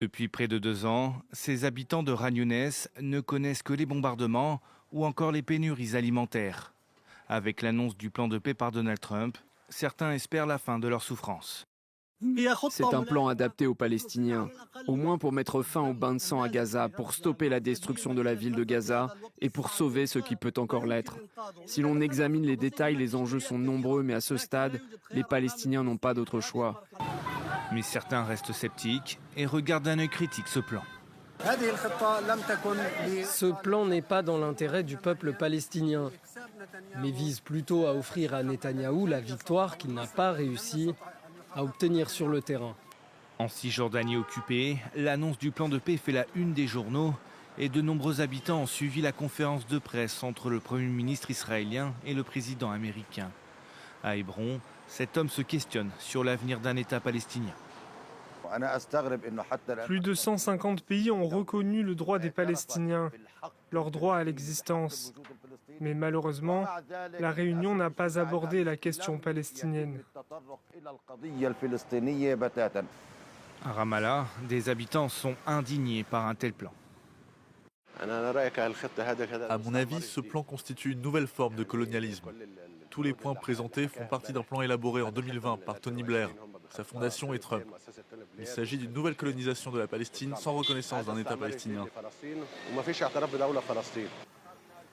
Depuis près de 2 ans, ces habitants de Khan Younes ne connaissent que les bombardements ou encore les pénuries alimentaires. Avec l'annonce du plan de paix par Donald Trump, certains espèrent la fin de leur souffrance. C'est un plan adapté aux Palestiniens, au moins pour mettre fin au bain de sang à Gaza, pour stopper la destruction de la ville de Gaza et pour sauver ce qui peut encore l'être. Si l'on examine les détails, les enjeux sont nombreux, mais à ce stade, les Palestiniens n'ont pas d'autre choix. Mais certains restent sceptiques et regardent d'un œil critique ce plan. Ce plan n'est pas dans l'intérêt du peuple palestinien, mais vise plutôt à offrir à Netanyahou la victoire qu'il n'a pas réussi à obtenir sur le terrain. En Cisjordanie occupée, l'annonce du plan de paix fait la une des journaux et de nombreux habitants ont suivi la conférence de presse entre le Premier ministre israélien et le président américain. À Hébron, cet homme se questionne sur l'avenir d'un État palestinien. Plus de 150 pays ont reconnu le droit des Palestiniens, leur droit à l'existence. Mais malheureusement, la réunion n'a pas abordé la question palestinienne. À Ramallah, des habitants sont indignés par un tel plan. À mon avis, ce plan constitue une nouvelle forme de colonialisme. Tous les points présentés font partie d'un plan élaboré en 2020 par Tony Blair, sa fondation et Trump. Il s'agit d'une nouvelle colonisation de la Palestine sans reconnaissance d'un État palestinien.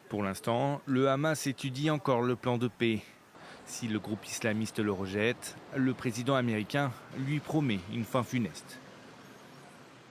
Pour l'instant, le Hamas étudie encore le plan de paix. Si le groupe islamiste le rejette, le président américain lui promet une fin funeste.